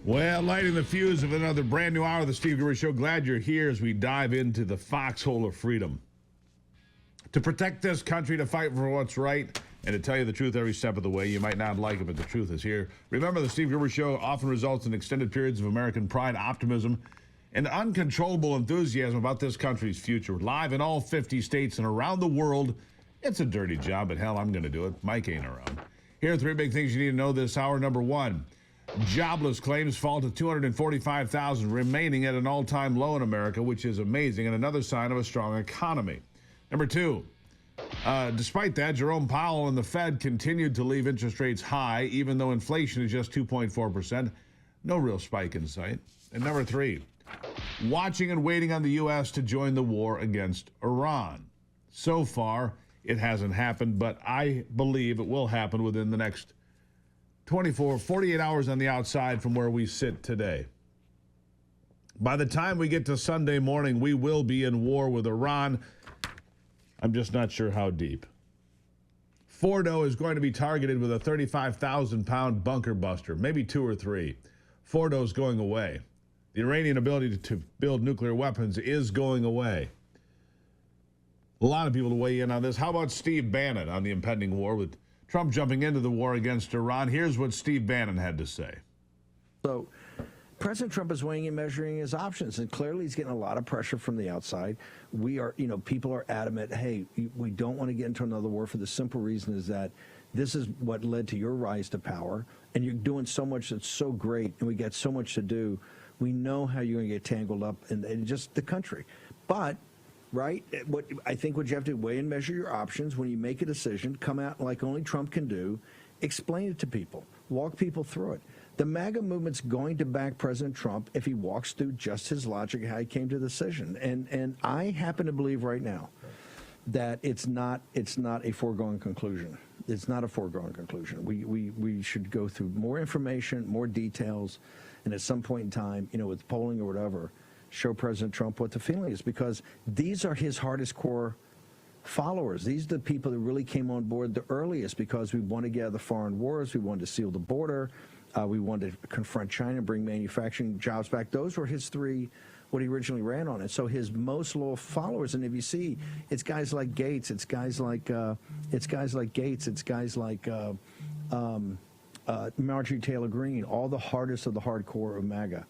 Well, lighting the fuse of another brand new hour of the Steve Gruber Show. Glad you're here as we dive into the foxhole of freedom. To protect this country, to fight for what's right, and to tell you the truth every step of the way. You might not like it, but the truth is here. Remember, the Steve Gruber Show often results in extended periods of American pride, optimism, and uncontrollable enthusiasm about this country's future. Live in all 50 states and around the world. It's a dirty job, but hell, I'm going to do it. Mike ain't around. Here are three big things you need to know this hour. Number one, jobless claims fall to 245,000, remaining at an all-time low in America, which is amazing, and another sign of a strong economy. Number two, despite that, Jerome Powell and the Fed continued to leave interest rates high, even though inflation is just 2.4%. No real spike in sight. And number three, watching and waiting on the U.S. to join the war against Iran. So far, it hasn't happened, but I believe it will happen within the next 48 hours on the outside from where we sit today. By the time we get to Sunday morning, we will be in war with Iran. I'm just not sure how deep. Fordo is going to be targeted with a 35,000-pound bunker buster, maybe two or three. Fordo's going away. The Iranian ability to build nuclear weapons is going away. A lot of people to weigh in on this. How about Steve Bannon on the impending war with Trump jumping into the war against Iran? Here's what Steve Bannon had to say. So President Trump is weighing and measuring his options, and clearly he's getting a lot of pressure from the outside. We are, people are adamant, hey, we don't want to get into another war for the simple reason is that this is what led to your rise to power, and you're doing so much that's so great, and we got so much to do. We know how you're going to get tangled up in just the country. But right? I think what you have to weigh and measure your options when you make a decision, come out like only Trump can do, explain it to people, walk people through it. The MAGA movement's going to back President Trump if he walks through just his logic, how he came to the decision. And I happen to believe right now that it's not a foregone conclusion. It's not a foregone conclusion. We should go through more information, more details, and at some point in time, with polling or whatever, show President Trump what the feeling is, because these are his hardest core followers. These are the people that really came on board the earliest because we want to get out of the foreign wars, we wanted to seal the border, we wanted to confront China, bring manufacturing jobs back. Those were his three, what he originally ran on. And so his most loyal followers, and if you see, it's guys like Gates, it's guys like Marjorie Taylor Greene, all the hardest of the hardcore of MAGA.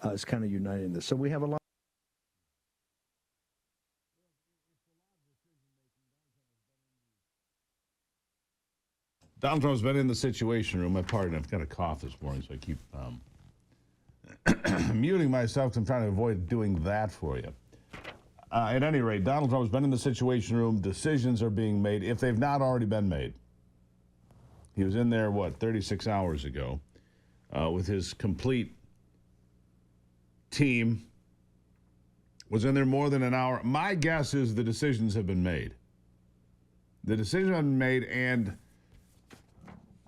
Is kind of uniting this. So we have a lot. Donald Trump's been in the Situation Room. My pardon, I've got a cough this morning, so I keep muting myself. I'm trying to avoid doing that for you. At any rate, Donald Trump's been in the Situation Room. Decisions are being made, if they've not already been made. He was in there, 36 hours ago, with his complete team, was in there more than an hour. My guess is the decisions have been made. The decisions have been made, and,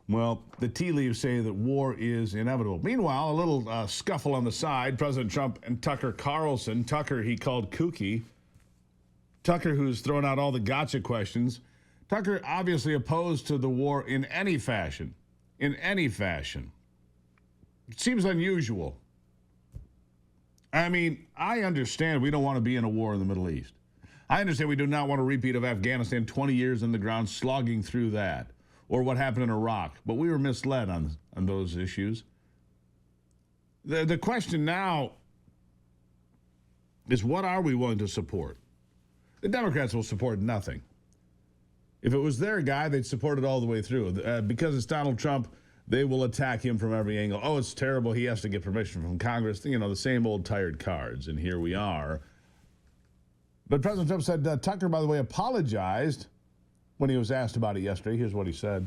well, the tea leaves say that war is inevitable. Meanwhile, a little scuffle on the side. President Trump and Tucker Carlson. Tucker he called kooky. Tucker, who's thrown out all the gotcha questions. Tucker obviously opposed to the war in any fashion. In any fashion. It seems unusual. I mean, I understand we don't want to be in a war in the Middle East. I understand we do not want a repeat of Afghanistan, 20 years in the ground, slogging through that, or what happened in Iraq. But we were misled on those issues. The question now is, what are we willing to support? The Democrats will support nothing. If it was their guy, they'd support it all the way through. Because it's Donald Trump, they will attack him from every angle. Oh, it's terrible. He has to get permission from Congress. The same old tired cards. And here we are. But President Trump said, Tucker, by the way, apologized when he was asked about it yesterday. Here's what he said.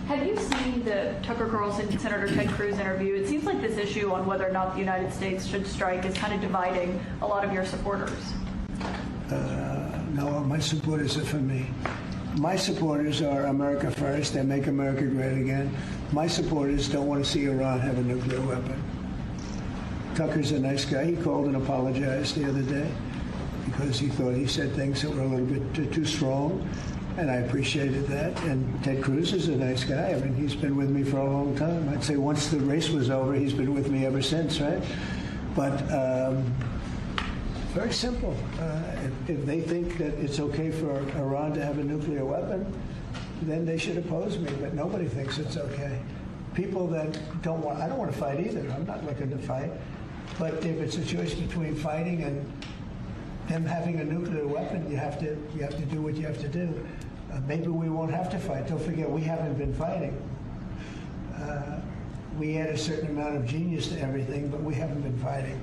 Have you seen the Tucker Carlson and Senator Ted Cruz interview? It seems like this issue on whether or not the United States should strike is kind of dividing a lot of your supporters. No, my supporters are for me. My supporters are America first and make America great again. My supporters don't want to see Iran have a nuclear weapon. Tucker's a nice guy. He called and apologized the other day because he thought he said things that were a little bit too strong. and I appreciated that. And Ted Cruz is a nice guy. I mean, he's been with me for a long time. I'd say once the race was over, he's been with me ever since, right? But very simple. If they think that it's okay for Iran to have a nuclear weapon, then they should oppose me. But nobody thinks it's okay. People that don't want, I don't want to fight either. I'm not looking to fight. But if it's a choice between fighting and them having a nuclear weapon, you have to do what you have to do. Maybe we won't have to fight. Don't forget, we haven't been fighting. We add a certain amount of genius to everything, but we haven't been fighting.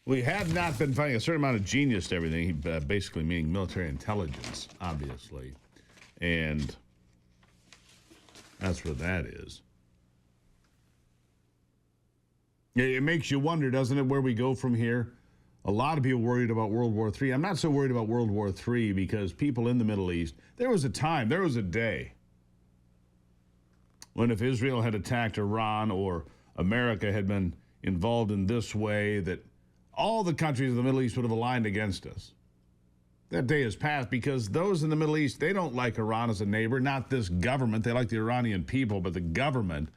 We have not been finding a certain amount of genius to everything, basically meaning military intelligence, obviously. And that's what that is. It makes you wonder, doesn't it, where we go from here? A lot of people worried about World War III. I'm not so worried about World War III because people in the Middle East, there was a day when if Israel had attacked Iran or America had been involved in this way, that all the countries of the Middle East would have aligned against us. That day has passed because those in the Middle East, they don't like Iran as a neighbor, not this government. They like the Iranian people, but the government,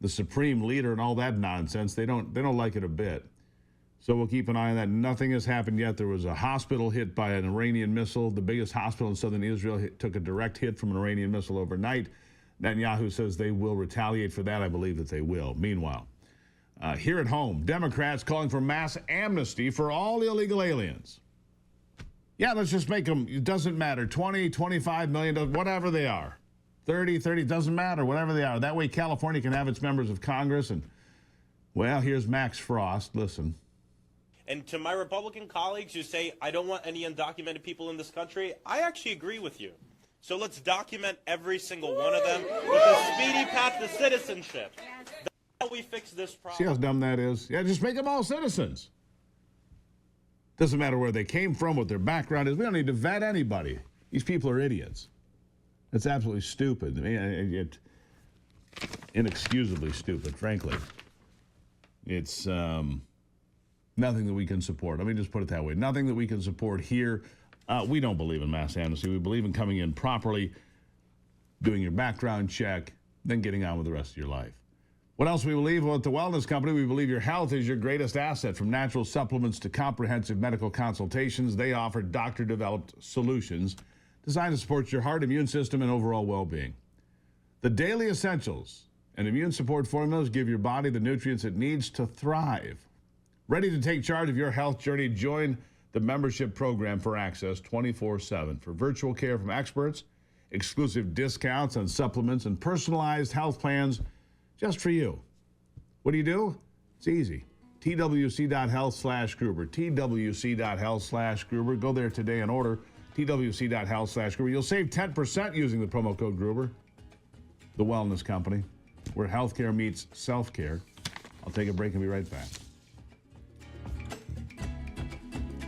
the supreme leader and all that nonsense, they don't like it a bit. So we'll keep an eye on that. Nothing has happened yet. There was a hospital hit by an Iranian missile. The biggest hospital in southern Israel took a direct hit from an Iranian missile overnight. Netanyahu says they will retaliate for that. I believe that they will. Meanwhile, here at home, Democrats calling for mass amnesty for all illegal aliens. Yeah, let's just make them, it doesn't matter, 20, 25 million, whatever they are. 30, doesn't matter, whatever they are. That way California can have its members of Congress. And, well, here's Max Frost. Listen. And to my Republican colleagues who say, I don't want any undocumented people in this country, I actually agree with you. So let's document every single one of them with a speedy path to citizenship. That's how we fix this problem. See how dumb that is? Yeah, just make them all citizens. Doesn't matter where they came from, what their background is. We don't need to vet anybody. These people are idiots. It's absolutely stupid. I mean, inexcusably stupid, frankly. It's nothing that we can support. Let me just put it that way. Nothing that we can support here. We don't believe in mass amnesty. We believe in coming in properly, doing your background check, then getting on with the rest of your life. What else we believe? Well, at the Wellness Company, we believe your health is your greatest asset. From natural supplements to comprehensive medical consultations, they offer doctor-developed solutions designed to support your heart, immune system, and overall well-being. The daily essentials and immune support formulas give your body the nutrients it needs to thrive. Ready to take charge of your health journey? Join the membership program for access 24/7 for virtual care from experts, exclusive discounts on supplements, and personalized health plans just for you. What do? It's easy. twc.health/Gruber. twc.health/Gruber. Go there today and order. twc.health/Gruber. You'll save 10% using the promo code Gruber. The Wellness Company, where healthcare meets self-care. I'll take a break and be right back.